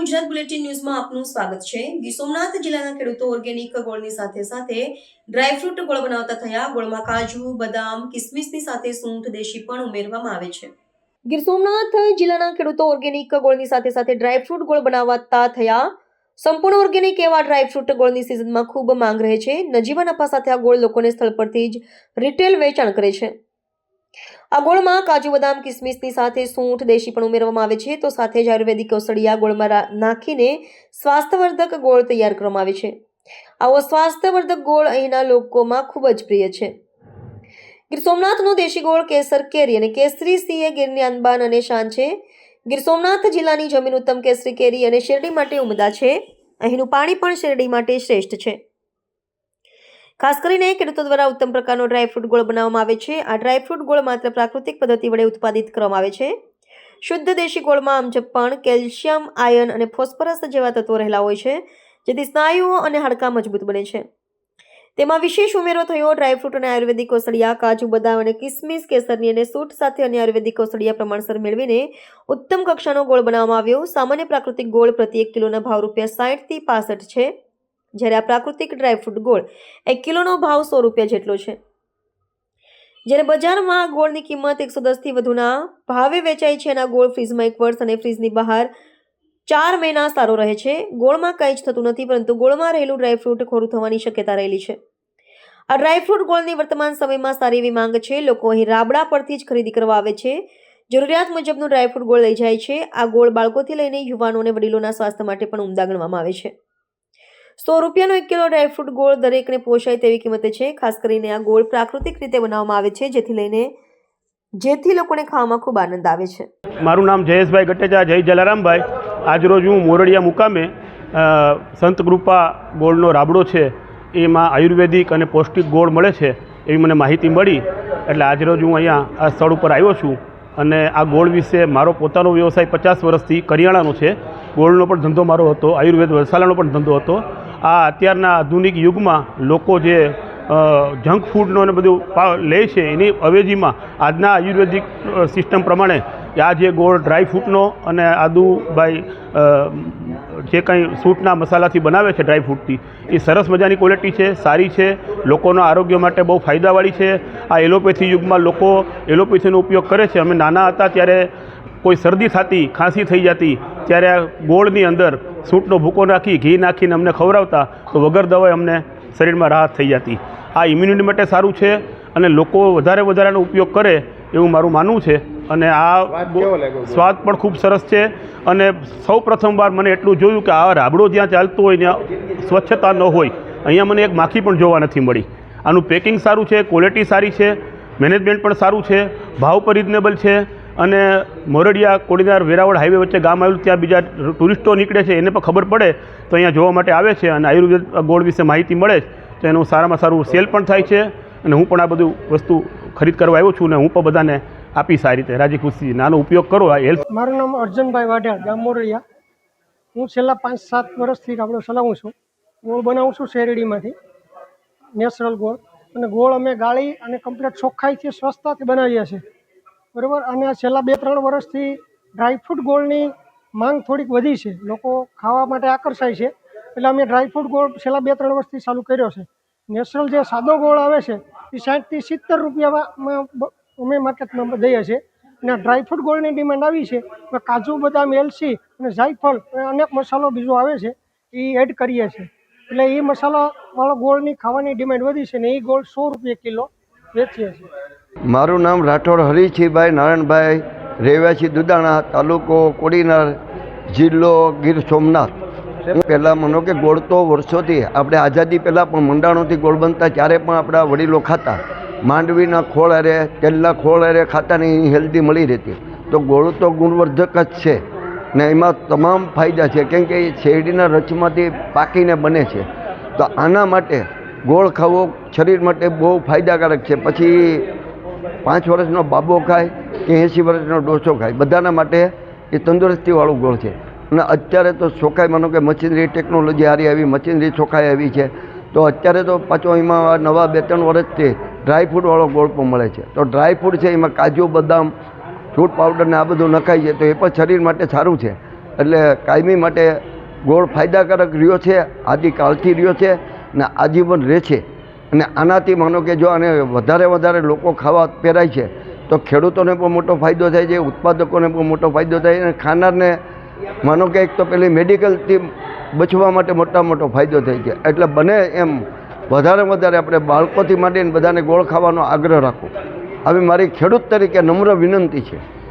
Gujarat bulletin ન્યૂઝમાં આપનું સ્વાગત છે। ગીર સોમનાથ જિલ્લાના ખેડૂતો ઓર્ગેનિક ગોળની સાથે ડ્રાયફ્રૂટ ગોળ બનાવતા થયા। ગોળમાં કાજુ, બદામ, કિસમિસની સાથે સૂંઠ, દેશી પણ ઉમેરવામાં આવે છે। ગીર સોમનાથ જિલ્લાના ખેડૂતો ઓર્ગેનિક ગોળની સાથે ડ્રાયફ્રૂટ ગોળ બનાવતા થયા। સંપૂર્ણ ઓર્ગેનિક એવા ડ્રાયફ્રૂટ ગોળની સિઝનમાં ખૂબ માંગ રહે છે। નજીવા નફા સાથે આ ગોળ લોકોને સ્થળ પરથી જ રિટેલ વેચાણ કરે છે। આ ગોળમાં કાજુ, બદામ, કિસમિસની સાથે સૂંઠ, દેશી પણ ઉમેરવામાં આવે છે। તો સાથે જ આયુર્વેદિક ઔષધિયા ગોળમાં નાખીને સ્વાસ્થ્યવર્ધક ગોળ તૈયાર કરવામાં આવે છે। આવો સ્વાસ્થ્યવર્ધક ગોળ અહીંના લોકોમાં ખૂબ જ પ્રિય છે। ગીર સોમનાથનો દેશી ગોળ કેસર કેરી અને કેસરી સિંહ એ ગીરની આનબાન અને શાન છે। ગીર સોમનાથ જિલ્લાની જમીન ઉત્તમ કેસરી કેરી અને શેરડી માટે ઉમદા છે। અહીંનું પાણી પણ શેરડી માટે શ્રેષ્ઠ છે। ખાસ કરીને ખેડૂતો દ્વારા ઉત્તમ પ્રકારનો ડ્રાયફ્રૂટ ગોળ બનાવવામાં આવે છે। આ ડ્રાયફ્રૂટ ગોળ માત્ર પ્રાકૃતિક પદ્ધતિ વડે ઉત્પાદિત કરવામાં આવે છે। શુદ્ધ દેશી ગોળમાં અમજપ પણ, કેલ્શિયમ, આયર્ન અને ફોસ્ફરસ જેવા તત્વો રહેલા હોય છે, જેથી સ્નાયુઓ અને હાડકાં મજબૂત બને છે। તેમાં વિશેષ ઉમેરો થયો ડ્રાયફ્રૂટ અને આયુર્વેદિક ઔષધિયા કાજુ, બદામ અને કિસમિસ, કેસરની અને સૂંઠ સાથે અન્ય આયુર્વેદિક ઔષધિયા પ્રમાણસર મેળવીને ઉત્તમ કક્ષાનો ગોળ બનાવવામાં આવ્યો। સામાન્ય પ્રાકૃતિક ગોળ પ્રતિ 1 કિલોના ભાવ ₹60 થી ₹65 છે, જ્યારે આ પ્રાકૃતિક ડ્રાયફ્રૂટ ગોળ 1 કિલોનો ભાવ ₹100 જેટલો છે। જ્યારે બજારમાં ગોળની કિંમત 110 થી વધુના ભાવે વેચાય છે। અને આ ગોળ ફ્રીઝમાં 1 વર્ષ અને ફ્રીઝની બહાર 4 મહિના સારો રહે છે। ગોળમાં કંઈ જ થતું નથી, પરંતુ ગોળમાં રહેલું ડ્રાયફ્રૂટ ખોરું થવાની શક્યતા રહેલી છે। આ ડ્રાયફ્રૂટ ગોળની વર્તમાન સમયમાં સારી એવી માંગ છે। લોકો અહીં રાબડા પરથી જ ખરીદી કરવા આવે છે। જરૂરિયાત મુજબનું ડ્રાયફ્રૂટ ગોળ લઈ જાય છે। આ ગોળ બાળકોથી લઈને યુવાનો અને વડીલોના સ્વાસ્થ્ય માટે પણ ઉમદા ગણવામાં આવે છે। ₹100નો 1 કિલો ડ્રાયફ્રૂટ ગોળ દરેકને પોષાય તેવી કિંમતે છે। ખાસ કરીને આ ગોળ પ્રાકૃતિક રીતે બનાવવામાં આવે છે, જેથી લોકોને ખાવામાં ખૂબ આનંદ આવે છે। મારું નામ જયેશભાઈ ગટેજા, જય જલારામભાઈ। આજરોજ હું મોરડિયા મુકામે સંત કૃપા ગોળનો રાબડો છે, એમાં આયુર્વેદિક અને પૌષ્ટિક ગોળ મળે છે એવી મને માહિતી મળી, એટલે આજરોજ હું અહીંયા આ સ્થળ ઉપર આવ્યો છું। અને આ ગોળ વિશે મારો પોતાનો વ્યવસાય 50 વર્ષથી કરિયાણાનો છે। ગોળનો પણ ધંધો મારો હતો, આયુર્વેદ મસાલાનો પણ ધંધો હતો। આ અત્યારના આધુનિક યુગમાં લોકો જે જંક ફૂડનો ને બધું લે છે, એની અવેજીમાં આજના આયુર્વેદિક સિસ્ટમ પ્રમાણે આ જે ગોળ ડ્રાયફ્રૂટનો અને આદુભાઈ જે કંઈ સૂંઠના મસાલાથી બનાવે છે ડ્રાયફ્રૂટથી, એ સરસ મજાની ક્વોલિટી છે, સારી છે, લોકોના આરોગ્ય માટે બહુ ફાયદાવાળી છે। આ એલોપેથી યુગમાં લોકો એલોપેથીનો ઉપયોગ કરે છે। અમે નાના હતા ત્યારે કોઈ શરદી થતી, ખાંસી થઈ જતી, ત્યારે આ ગોળની અંદર સૂંઠનો ભૂકો નાખી, ઘી નાખીને અમને ખવડાવતા, તો વગર દવાએ અમને શરીરમાં રાહત થઈ જતી। આ ઇમ્યુનિટી માટે સારું છે અને લોકો વધારેનો ઉપયોગ કરે એવું મારું માનવું છે। અને આ સ્વાદ પણ ખૂબ સરસ છે। અને સૌ પ્રથમવાર મને એટલું જોયું કે આ રાબડો જ્યાં ચાલતો હોય ત્યાં સ્વચ્છતા ન હોય। અહીંયા મને એક માખી પણ જોવા નથી મળી। આનું પેકિંગ સારું છે, ક્વોલિટી સારી છે, મેનેજમેન્ટ પણ સારું છે, ભાવ પણ રિઝનેબલ છે। અને મોરડિયા કોડીનાર વેરાવળ હાઈવે વચ્ચે ગામ આવેલું, ત્યાં બીજા ટુરિસ્ટો નીકળે છે, એને પણ ખબર પડે તો અહીંયા જોવા માટે આવે છે અને આયુર્વેદ ગોળ વિશે માહિતી મળે તો એનું સારામાં સારું સેલ પણ થાય છે। અને હું પણ આ બધું વસ્તુ ખરીદ કરવા આવ્યો છું અને હું પણ બધાને આપીશ આ રીતે રાજી ખુશીથી આનો ઉપયોગ કરો। આ હેલ્થ મારું નામ અર્જુનભાઈ વાઢેર, ગામ મોરડિયા। હું છેલ્લા 5-7 વર્ષથી રાબડો ચલાવું છું। ગોળ બનાવું છું શેરડીમાંથી, નેચરલ ગોળ। અને ગોળ અમે ગાળી અને કમ્પ્લીટ ચોખ્ખાઈથી, સ્વચ્છતાથી બનાવીએ છીએ, બરાબર। અને છેલ્લા 2-3 વર્ષથી ડ્રાયફ્રૂટ ગોળની માંગ થોડીક વધી છે, લોકો ખાવા માટે આકર્ષાય છે, એટલે અમે ડ્રાયફ્રૂટ ગોળ છેલ્લા 2-3 વર્ષથી ચાલુ કર્યો છે। નેચરલ જે સાદો ગોળ આવે છે એ 60 થી 70 રૂપિયામાં અમે માર્કેટમાં દઈએ છીએ। અને ડ્રાયફ્રૂટ ગોળની ડિમાન્ડ આવી છે, કાજુ, બદામ, એલચી અને જાયફળ અનેક મસાલો બીજો આવે છે, એ એડ કરીએ છીએ, એટલે એ મસાલાવાળો ગોળની ખાવાની ડિમાન્ડ વધી છે ને એ ગોળ ₹100 કિલો વેચીએ છીએ। મારું નામ રાઠોડ હરીશભાઈ નારાયણભાઈ, રહેવાસી દુદાણા, તાલુકો કોડીનાર, જિલ્લો ગીર સોમનાથ। પહેલાં માનો કે ગોળ તો વર્ષોથી આપણે આઝાદી પહેલાં પણ મંડાણોથી ગોળ બનતા, ત્યારે પણ આપણા વડીલો ખાતા, માંડવીના ખોળ અરે તેલના ખોળ અરે ખાતા ને એ હેલ્ધી મળી રહેતી। તો ગોળ તો ગુણવર્ધક જ છે ને એમાં તમામ ફાયદા છે, કેમ કે એ શેરડીના રસમાંથી પાકીને બને છે। તો આના માટે ગોળ ખાવો શરીર માટે બહુ ફાયદાકારક છે। પછી 5 વર્ષનો બાબો ખાય કે 80 વર્ષનો ડોસો ખાય, બધાના માટે એ તંદુરસ્તીવાળું ગોળ છે। અને અત્યારે તો ચોખાઈ માનો કે મશીનરી ટેકનોલોજી સારી આવી, મશીનરી ચોખાઈ આવી છે, તો અત્યારે તો પાછો એમાં નવા 2-3 વર્ષથી ડ્રાયફ્રૂટવાળો ગોળ પણ મળે છે। તો ડ્રાયફ્રૂટ છે એમાં કાજુ, બદામ, ફ્રૂટ પાવડર ને આ બધું નખાય છે, તો એ પણ શરીર માટે સારું છે। એટલે કાયમી માટે ગોળ ફાયદાકારક રહ્યો છે, આદિકાળથી રહ્યો છે ને આજીવન રહે છે. અને આનાથી માનો કે જો આને વધારે લોકો ખાવા પહેરાય છે તો ખેડૂતોને પણ મોટો ફાયદો થાય છે, ઉત્પાદકોને પણ મોટો ફાયદો થાય છે અને ખાનારને માનો કે એક તો પેલી મેડિકલથી બચવા માટે મોટો ફાયદો થાય છે. એટલે બને એમ વધારે આપણે બાળકોથી માંડીને બધાને ગોળ ખાવાનો આગ્રહ રાખો, આવી મારી ખેડૂત તરીકે નમ્ર વિનંતી છે.